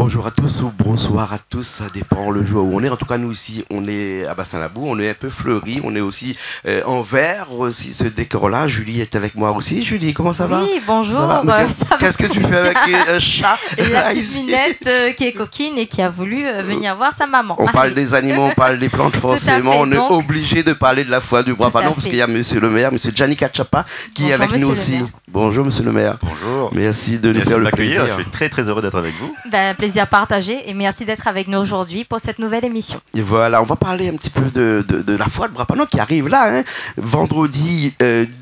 Bonjour à tous ou bonsoir à tous, ça dépend le jour où on est. En tout cas, nous ici, on est à Bassin-Labou, on est un peu fleuri, on est aussi en vert aussi ce décor-là. Julie est avec moi aussi. Julie, comment ça va? Oui, bonjour. Ça va? Qu'est-ce que tu fais avec un chat? La petite minette qui est coquine et qui a voulu venir voir sa maman. On parle des animaux, on parle des plantes, forcément. On est obligé de parler de la foire du Brapanon parce qu'il y a monsieur le maire, monsieur Gianni Cachapa, qui est avec nous aussi. Bonjour monsieur le maire. Bonjour. Merci de nous faire le plaisir. Je suis très très heureux d'être avec vous. Plaisir partagé et merci d'être avec nous aujourd'hui pour cette nouvelle émission. Et voilà, on va parler un petit peu de la foire de Brapanon qui arrive là, hein, vendredi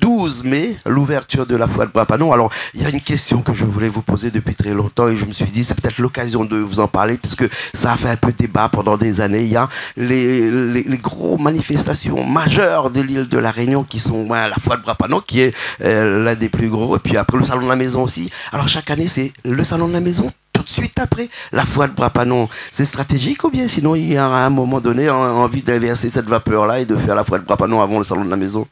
12 mai, l'ouverture de la foire de Brapanon. Alors, il y a une question que je voulais vous poser depuis très longtemps et je me suis dit, c'est peut-être l'occasion de vous en parler puisque ça a fait un peu débat pendant des années. Il y a les gros manifestations majeures de l'île de la Réunion qui sont la foire de Brapanon qui est l'un des plus gros et puis après le salon de la maison aussi. Alors, chaque année, c'est le salon de la maison tout de suite après la foire de Brapanon. C'est stratégique ou bien sinon il y a à un moment donné envie d'inverser cette vapeur-là et de faire la foire de Brapanon avant le salon de la maison?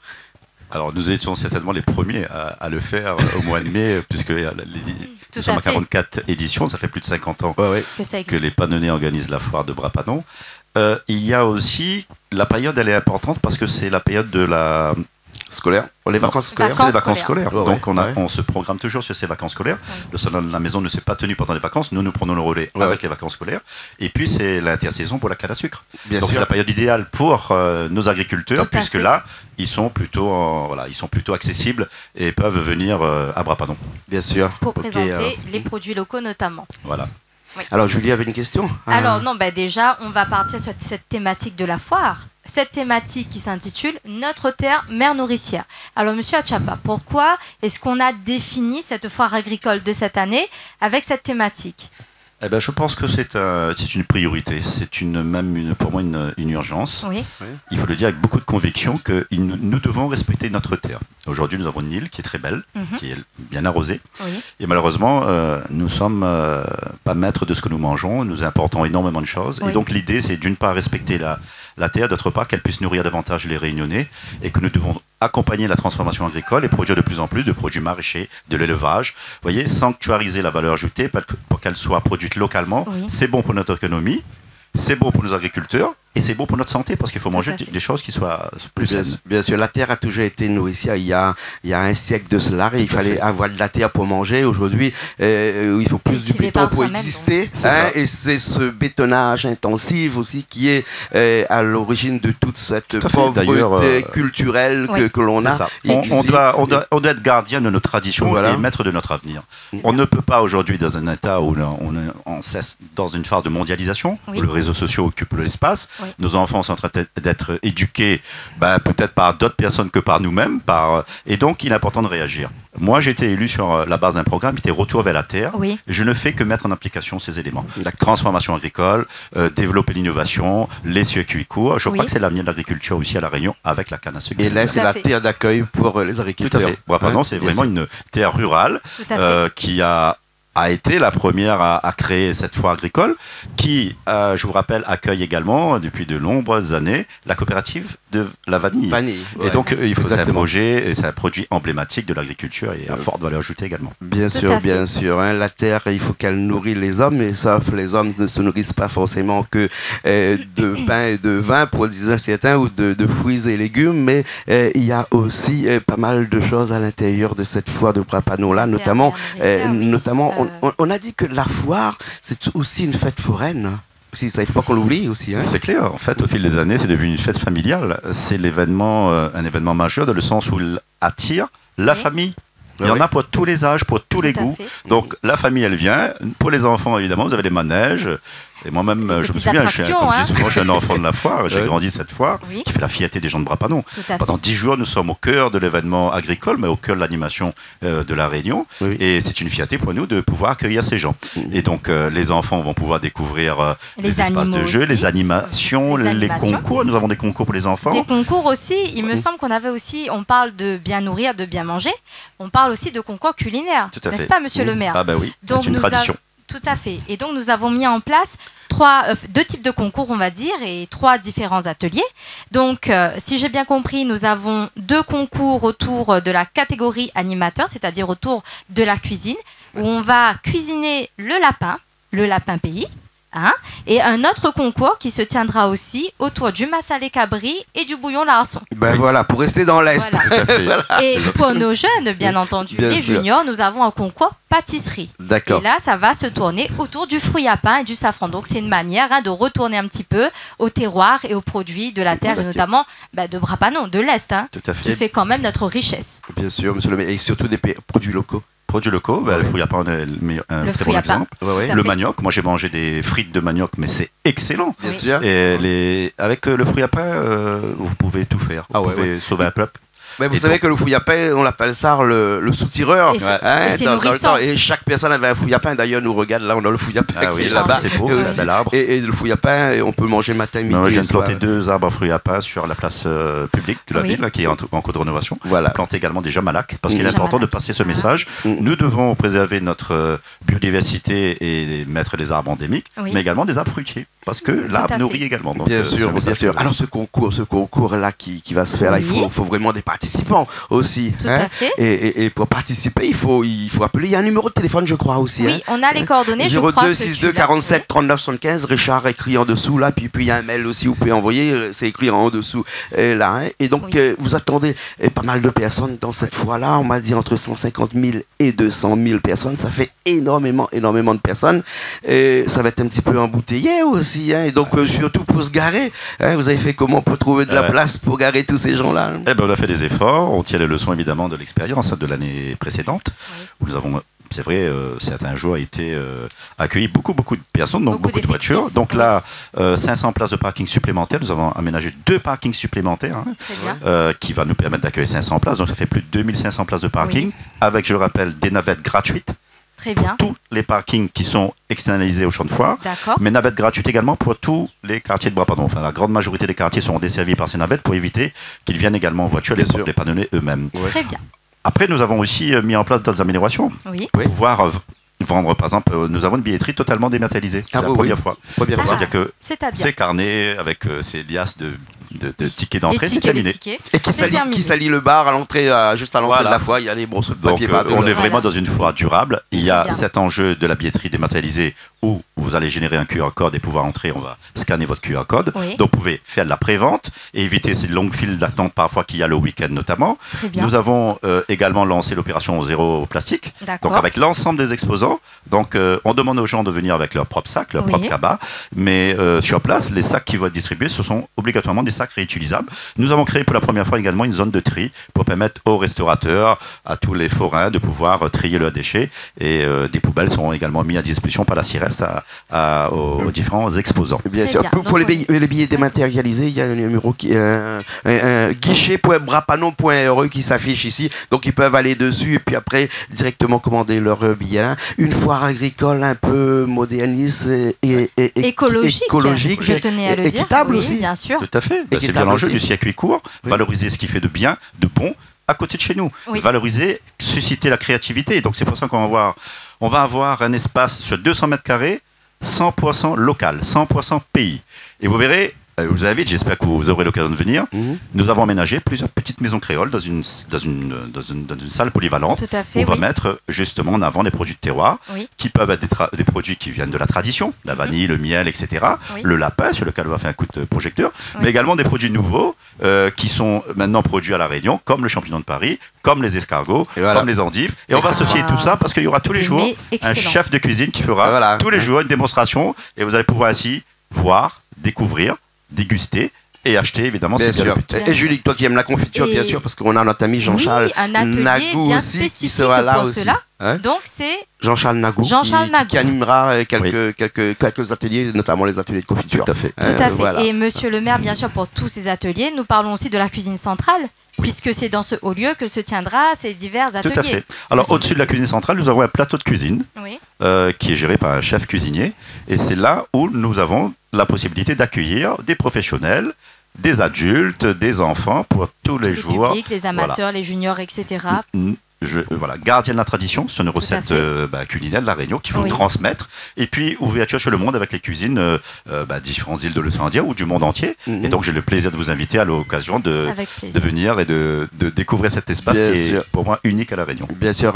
Alors nous étions certainement les premiers à le faire au mois de mai puisque nous sommes à 44 éditions, ça fait plus de 50 ans que les Panonnais organisent la foire de Brapanon. Il y a aussi, la période elle est importante parce que c'est la période de la... scolaire. Les vacances scolaires. C'est les vacances scolaires. Donc on se programme toujours sur ces vacances scolaires. Le salon de la maison ne s'est pas tenu pendant les vacances. Nous prenons le relais avec les vacances scolaires. Et puis c'est l'intersaison pour la canne à sucre. Donc c'est la période idéale pour nos agriculteurs puisque là ils sont plutôt accessibles et peuvent venir à Brapanon. Bien sûr. Pour présenter les produits locaux notamment. Voilà. Oui. Alors Julie avait une question. Alors non, déjà on va partir sur cette thématique de la foire. Cette thématique qui s'intitule « Notre terre, mère nourricière ». Alors, monsieur Achapa, pourquoi est-ce qu'on a défini cette foire agricole de cette année avec cette thématique? Eh ben, je pense que c'est une priorité, c'est pour moi une urgence. Oui. Il faut le dire avec beaucoup de conviction que nous devons respecter notre terre. Aujourd'hui, nous avons une île qui est très belle, qui est bien arrosée. Oui. Et malheureusement, nous ne sommes pas maîtres de ce que nous mangeons, nous importons énormément de choses. Oui. Et donc l'idée, c'est d'une part respecter la terre, d'autre part qu'elle puisse nourrir davantage les Réunionnais et que nous devons accompagner la transformation agricole et produire de plus en plus de produits maraîchers, de l'élevage. Vous voyez, sanctuariser la valeur ajoutée pour qu'elle soit produite localement. Oui. C'est bon pour notre économie, c'est bon pour nos agriculteurs et c'est bon pour notre santé parce qu'il faut manger des choses qui soient plus saines. Bien sûr, la terre a toujours été nourricière. Il y a un siècle de cela, il fallait avoir de la terre pour manger. Aujourd'hui, il faut plus du béton pour exister. Et c'est ce bétonnage intensif aussi qui est à l'origine de toute cette pauvreté culturelle que l'on a. On doit être gardien de nos traditions et maître de notre avenir. On ne peut pas aujourd'hui, dans un état où on cesse dans une phase de mondialisation, où les réseaux sociaux occupent l'espace, nos enfants sont en train d'être éduqués peut-être par d'autres personnes que par nous-mêmes. Et donc, il est important de réagir. Moi, j'ai été élu sur la base d'un programme qui était Retour vers la terre. Oui. Je ne fais que mettre en application ces éléments. La transformation agricole, développer l'innovation, les circuits courts. Je crois que c'est l'avenir de l'agriculture aussi à La Réunion avec la canne à sucre. Et là, c'est la terre d'accueil pour les agriculteurs. Tout à fait. Brapanon, c'est vraiment une terre rurale qui a été la première à créer cette foire agricole qui, je vous rappelle, accueille également depuis de nombreuses années la coopérative de la vanille. Et donc il faut s'interroger, et c'est un produit emblématique de l'agriculture et à forte valeur ajoutée également. Bien sûr, bien sûr. La terre, il faut qu'elle nourrit les hommes, et sauf les hommes ne se nourrissent pas forcément que de pain et de vin, pour dire certains, ou de fruits et légumes, mais il y a aussi pas mal de choses à l'intérieur de cette foire de Brapanon-là, notamment on a dit que la foire, c'est aussi une fête foraine. Il ne faut pas qu'on l'oublie aussi. C'est clair. En fait, au fil des années, c'est devenu une fête familiale. C'est un événement majeur dans le sens où il attire la famille. Il y en a pour tous les âges, pour tous les goûts. Donc la famille, elle vient. Pour les enfants, évidemment, vous avez des manèges. Et moi-même, je me souviens, comme je dis souvent, je suis un enfant de la foire, j'ai grandi cette foire, qui fait la fierté des gens de Brapanon. Pendant 10 jours, nous sommes au cœur de l'événement agricole, mais au cœur de l'animation de la Réunion. Et c'est une fierté pour nous de pouvoir accueillir ces gens. Et donc, les enfants vont pouvoir découvrir les espaces de jeu, les animations, les concours. Nous avons des concours pour les enfants. Des concours aussi. Il me semble qu'on avait aussi, on parle de bien nourrir, de bien manger. On parle aussi de concours culinaires. N'est-ce pas, monsieur le maire? Ah ben oui, c'est une tradition. Tout à fait. Et donc, nous avons mis en place deux types de concours, on va dire, et 3 différents ateliers. Donc, si j'ai bien compris, nous avons 2 concours autour de la catégorie animateur, c'est-à-dire autour de la cuisine, où on va cuisiner le lapin, le lapin pays. Hein, et un autre concours qui se tiendra aussi autour du massalé cabri et du bouillon larçon. Ben voilà, pour rester dans l'Est. Voilà. Et pour nos jeunes, bien entendu, les juniors, nous avons un concours pâtisserie. D'accord. Et là, ça va se tourner autour du fruit à pain et du safran. Donc, c'est une manière de retourner un petit peu au terroir et aux produits de la terre, et notamment de Brapanon, de l'Est, qui fait quand même notre richesse. Bien sûr, monsieur le maire, et surtout des produits locaux. Produits locaux, le fruit à pain est le très bon exemple. Le manioc, moi j'ai mangé des frites de manioc, mais c'est excellent. Bien sûr. Et avec le fruit à pain, vous pouvez tout faire. Vous pouvez sauver un peuple. Mais vous savez que le fouille à pain, on l'appelle ça le soutireur. C'est nourrissant. Et chaque personne avait un fouille à pain. D'ailleurs, nous regarde, là, on a le fouille à pain qui est là-bas. C'est beau, c'est un l'arbre. Et le fouille à pain, on peut manger matin, midi. Moi, j'ai planté 2 arbres à fruits à pain sur la place publique de la ville, là, qui est en cours de rénovation. Voilà. Planté également des jamalacs, parce qu'il est important de passer ce message. Nous devons préserver notre biodiversité et mettre des arbres endémiques, mais également des arbres fruitiers, parce que l'arbre nourrit également. Donc, bien sûr, bien sûr. Alors, ce concours-là qui va se faire, là, il faut vraiment des participants aussi. Tout à fait. Et pour participer, il faut appeler. Il y a un numéro de téléphone, je crois aussi. Oui, on a les coordonnées. 02 62 47 39 75. Richard écrit en dessous là. Puis il y a un mail aussi. Vous pouvez envoyer. C'est écrit en dessous là. Et donc vous attendez pas mal de personnes dans cette fois-là. On m'a dit entre 150 000 et 200 000 personnes. Ça fait énormément de personnes. Et ça va être un petit peu embouteillé aussi. Et donc surtout pour se garer. Vous avez fait comment pour trouver de la place pour garer tous ces gens-là? On a fait des efforts. On tire les leçons évidemment de l'expérience de l'année précédente, où nous avons, c'est vrai, certains jours a été accueilli beaucoup de personnes, donc beaucoup de voitures. Donc là, 500 places de parking supplémentaires. Nous avons aménagé 2 parkings supplémentaires qui va nous permettre d'accueillir 500 places. Donc ça fait plus de 2500 places de parking, avec, je le rappelle, des navettes gratuites. Très bien. Pour tous les parkings qui sont externalisés au champ de foire, mais navettes gratuites également pour tous les quartiers de Brapanon. Enfin, la grande majorité des quartiers seront desservis par ces navettes pour éviter qu'ils viennent également en voiture, les panneaux eux-mêmes. Très bien. Après, nous avons aussi mis en place d'autres améliorations pour pouvoir vendre. Par exemple, nous avons une billetterie totalement dématérialisée. C'est la première fois. C'est-à-dire que ces carnets avec ces liasses de tickets d'entrée, c'est terminé. Et qui salit le bar à l'entrée, juste à l'entrée de la foire, il y a les brosses de papier. Donc, on est vraiment dans une foire durable. Il y a cet enjeu de la billetterie dématérialisée où vous allez générer un QR code et pouvoir entrer. On va scanner votre QR code. Donc, vous pouvez faire de la prévente et éviter ces longues files d'attente parfois qu'il y a le week-end notamment. Nous avons également lancé l'opération zéro plastique. Donc, avec l'ensemble des exposants. Donc, on demande aux gens de venir avec leur propre sac, leur propre cabas. Mais sur place, les sacs qui vont être distribués, ce sont obligatoirement des sacs réutilisables. Nous avons créé pour la première fois également une zone de tri pour permettre aux restaurateurs, à tous les forains de pouvoir trier leurs déchets. Et des poubelles seront également mises à disposition par la CIREST aux différents exposants. Bien sûr. Pour les billets dématérialisés, il y a un numéro un guichet.brapanon.re qui s'affiche ici. Donc ils peuvent aller dessus et puis après directement commander leur billet. Une foire agricole un peu moderniste et écologique. Je tenais à le dire. Équitable aussi. Bien sûr. Tout à fait. C'est bien l'enjeu du circuit court. Valoriser ce qui fait de bien, de bon, à côté de chez nous. Valoriser, susciter la créativité. Donc c'est pour ça qu'on va avoir un espace sur 200 mètres carrés, 100% local, 100% pays. Et vous verrez, vous invite, j'espère que vous aurez l'occasion de venir. Nous avons aménagé plusieurs petites maisons créoles dans une salle polyvalente. Tout à fait, où on va mettre justement en avant des produits de terroir qui peuvent être des produits qui viennent de la tradition, la vanille, le miel, etc. Le lapin, sur lequel on va faire un coup de projecteur, mais également des produits nouveaux qui sont maintenant produits à La Réunion, comme le champignon de Paris, comme les escargots, comme les endives. Et on va associer tout ça parce qu'il y aura tous les jours un chef de cuisine qui fera tous les jours une démonstration et vous allez pouvoir ainsi voir, découvrir, déguster et acheter évidemment. Bien sûr. Et Julie, toi qui aimes la confiture, bien sûr, parce qu'on a notre ami Jean-Charles Nagou bien aussi qui sera là aussi. Donc c'est Jean-Charles Nagou qui animera quelques ateliers, notamment les ateliers de confiture. Tout à fait. Tout à fait. Et monsieur le maire, bien sûr, pour tous ces ateliers, nous parlons aussi de la cuisine centrale, puisque c'est dans ce haut lieu que se tiendra ces divers ateliers. Tout à fait. Alors au-dessus de la cuisine centrale, nous avons un plateau de cuisine qui est géré par un chef cuisinier. Et c'est là où nous avons la possibilité d'accueillir des professionnels, des adultes, des enfants pour tous les jours. Publics, les amateurs, les juniors, etc. voilà, gardien de la tradition, c'est une recette culinaire de la Réunion qu'il faut transmettre. Et puis ouverture sur le monde avec les cuisines différentes îles de l'océan Indien ou du monde entier. Et donc j'ai le plaisir de vous inviter à l'occasion de venir et de découvrir cet espace qui est pour moi unique à la Réunion. Bien sûr,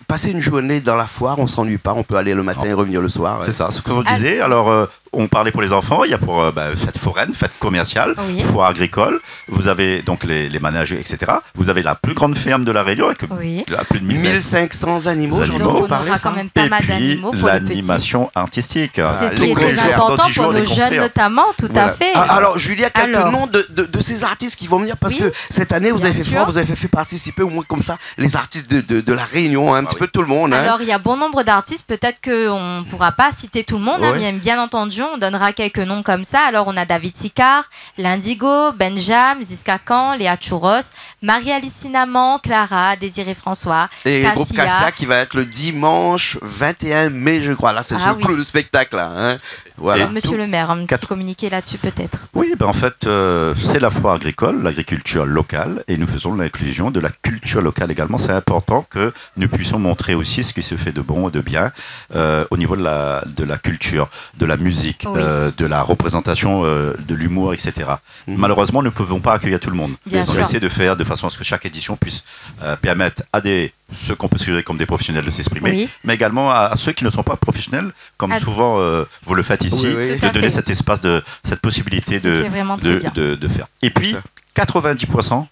passer une journée dans la foire, on s'ennuie pas, on peut aller le matin et revenir le soir. C'est ça, ce que vous disiez. Alors on parlait pour les enfants, il y a pour fête foraine, fête commerciale, foire agricole. Vous avez donc les manèges, etc. Vous avez la plus grande ferme de la Réunion avec plus de 1500 animaux. Donc on aura quand même pas mal d'animaux pour les petits. L'animation artistique. C'est ce qui est très important pour nos jeunes notamment, tout à fait. Alors Julia, quelques noms de ces artistes qui vont venir parce que cette année vous avez fait participer au moins comme ça les artistes de la Réunion, un petit peu tout le monde. Alors il y a bon nombre d'artistes, peut-être qu'on ne pourra pas citer tout le monde, mais bien entendu on donnera quelques noms comme ça. Alors on a David Sicard, l'Indigo, Benjam, Ziska Khan, Léa Chouros, Marie-Alice Cinnamon, Clara, Désiré François, et le groupe Cassia qui va être le dimanche 21 mai, je crois. Là, c'est le clou du spectacle. Là, hein. Voilà. Monsieur le maire, un petit communiqué là-dessus peut-être. Oui, en fait, c'est la foire agricole, l'agriculture locale, et nous faisons l'inclusion de la culture locale également. C'est important que nous puissions montrer aussi ce qui se fait de bon et de bien au niveau de la culture, de la musique, de la représentation, de l'humour, etc. Malheureusement, nous ne pouvons pas accueillir tout le monde. On va essayer de faire de façon à ce que chaque édition puisse permettre à ceux qu'on peut considérer comme des professionnels de s'exprimer, mais également à ceux qui ne sont pas professionnels, comme souvent vous le faites ici, de donner cet espace, cette possibilité de faire. Et puis, 90%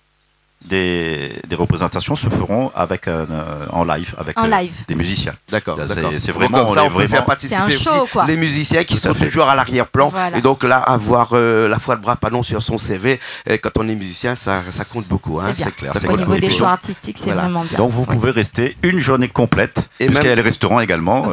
des représentations se feront en live avec des musiciens. D'accord. C'est vraiment comme ça, on peut faire participer aussi les musiciens qui sont toujours à l'arrière-plan. Voilà. Et donc là, avoir la foire de Brapanon sur son CV, quand on est musicien, ça compte beaucoup. C'est clair. Au niveau des choix artistiques, c'est vraiment bien. Donc vous pouvez rester une journée complète, puisqu'il y a les restaurants également.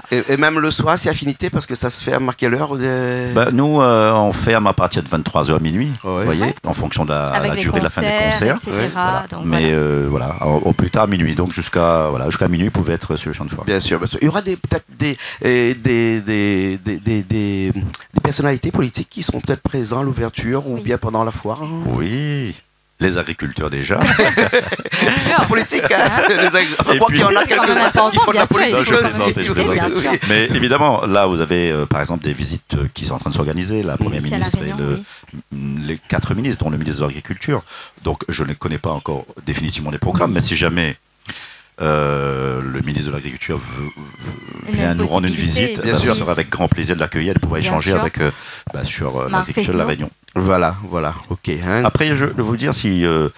Et même le soir, c'est affinité, parce que ça se ferme à quelle heure Nous, on ferme à partir de 23h minuit, vous voyez, en fonction de la durée de la fin des concerts. Voilà. Donc, mais voilà, au plus tard minuit, donc jusqu'à minuit, vous pouvez être sur le champ de foire. Bien sûr, il y aura peut-être des personnalités politiques qui seront peut-être présents à l'ouverture ou bien pendant la foire. Oui. Les agriculteurs déjà. Bien sûr. La politique, il y en a quelques-uns qui font de la politique aussi. Mais évidemment, là, vous avez par exemple des visites qui sont en train de s'organiser. La Première ministre et les 4 ministres, dont le ministre de l'Agriculture. Donc, je ne connais pas encore définitivement les programmes, mais si jamais le ministre de l'Agriculture vient nous rendre une visite, ça sera avec grand plaisir de l'accueillir et de pouvoir échanger avec sur l'agriculture de la Réunion. Voilà, ok. Après, je veux vous dire, une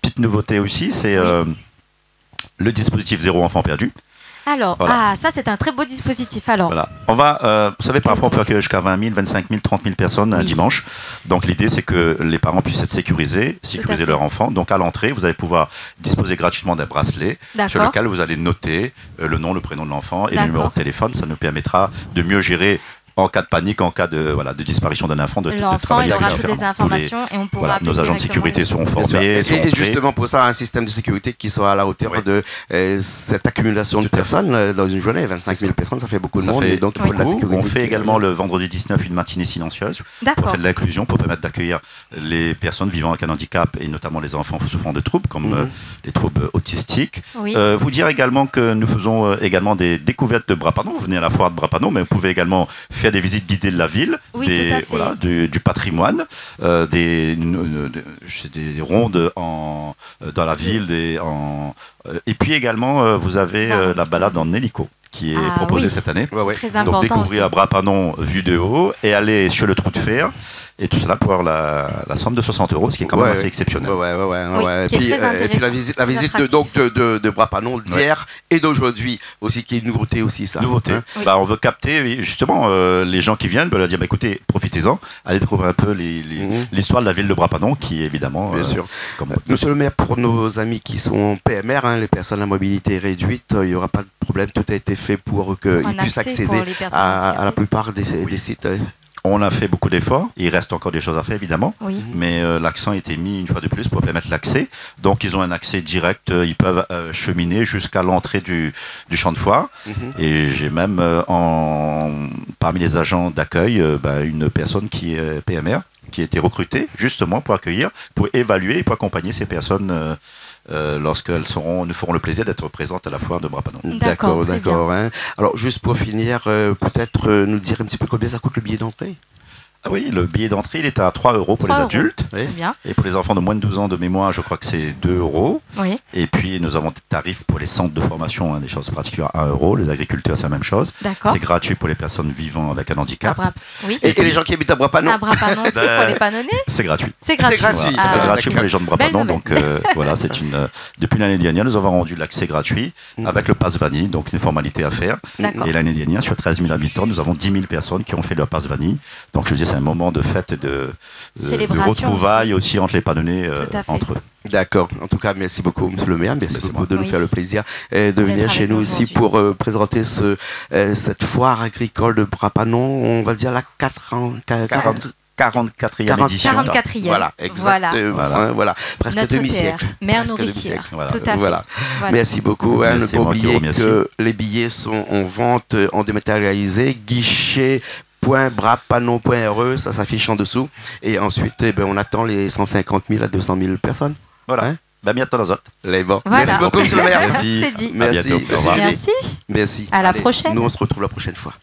petite nouveauté aussi, c'est le dispositif Zéro Enfant Perdu. Alors, ça c'est un très beau dispositif. Alors, voilà. On va, vous savez, parfois on peut accueillir jusqu'à 20 000, 25 000, 30 000 personnes un dimanche. Donc l'idée c'est que les parents puissent être sécurisés leur enfant. Donc à l'entrée, vous allez pouvoir disposer gratuitement d'un bracelet sur lequel vous allez noter le nom, le prénom de l'enfant et le numéro de téléphone. Ça nous permettra de mieux gérer en cas de panique, en cas de disparition d'un enfant, de travailler avec il aura toutes les informations et on pourra nos agents de sécurité seront formés. Et justement pour ça, un système de sécurité qui soit à la hauteur de cette accumulation de personnes dans une journée. 25 000 personnes, ça fait beaucoup de monde. Et donc il faut de la sécurité. On fait également le vendredi 19 une matinée silencieuse pour faire de l'inclusion, pour permettre d'accueillir les personnes vivant avec un handicap et notamment les enfants souffrant de troubles comme les troubles autistiques. Vous dire également que nous faisons également des découvertes de Brapanon. Vous venez à la foire de Brapanon, mais vous pouvez également faire des visites guidées de la ville, du patrimoine, des rondes dans la ville, et puis également vous avez la balade en hélico qui est proposée cette année. Très important. Donc découvrir Brapanon vue de haut et aller sur le trou de fer. Et tout cela pour avoir la somme de 60 €, ce qui est quand même assez exceptionnel. Et puis la visite de Brapanon d'hier et d'aujourd'hui aussi, qui est une nouveauté aussi, ça. Nouveauté. On veut capter justement les gens qui viennent, leur dire écoutez, profitez-en, allez découvrir un peu l'histoire de la ville de Brapanon, qui est évidemment. Bien sûr. Monsieur le maire, pour nos amis qui sont PMR, les personnes à mobilité réduite, il n'y aura pas de problème, tout a été fait pour qu'ils puissent accéder à la plupart des sites. On a fait beaucoup d'efforts, il reste encore des choses à faire évidemment, mais l'accent a été mis une fois de plus pour permettre l'accès. Donc ils ont un accès direct, ils peuvent cheminer jusqu'à l'entrée du champ de foire. Et j'ai même parmi les agents d'accueil une personne qui est PMR, qui a été recrutée justement pour accueillir, pour évaluer et pour accompagner ces personnes lorsqu'elles nous feront le plaisir d'être présentes à la foire de Brapanon. D'accord. Hein. Alors, juste pour finir, peut-être nous dire un petit peu combien ça coûte le billet d'entrée? Ah oui, le billet d'entrée, il est à 3 € pour les adultes. Oui. Bien. Et pour les enfants de moins de 12 ans de mémoire, je crois que c'est 2 €. Oui. Et puis, nous avons des tarifs pour les centres de formation, des choses particulières, 1 €. Les agriculteurs, c'est la même chose. D'accord. C'est gratuit pour les personnes vivant avec un handicap. Oui. Et les gens qui habitent à Brapanon? À Brapanon aussi, pour les Panonnais? C'est gratuit. C'est gratuit. Voilà. C'est gratuit pour les gens de Brapanon. Belle Donc, voilà, depuis l'année dernière, nous avons rendu l'accès gratuit avec le pass vanille, donc une formalité à faire. Et l'année dernière, sur 13 000 habitants, nous avons 10 000 personnes qui ont fait leur pass vanille. Donc, je dis, c'est un moment de fête et de retrouvailles aussi entre les Panonnais entre eux. D'accord. En tout cas, merci beaucoup, monsieur le maire. Merci beaucoup de nous faire le plaisir de venir chez nous ici pour présenter cette foire agricole de Brapanon. On va dire la 44e édition. 44e. Voilà, exactement. Voilà. Presque notre demi-siècle. Mère nourricière. Tout à fait. Voilà. Merci beaucoup. Ne pas oublier que les billets sont en vente en dématérialisé. Guichet.brapanon.re, ça s'affiche en dessous. Et ensuite, on attend les 150 000 à 200 000 personnes. Voilà. Hein? Bientôt dans autres. Voilà. Merci beaucoup, monsieur le maire. C'est dit. Merci. Merci. Merci. À la prochaine. Nous, on se retrouve la prochaine fois.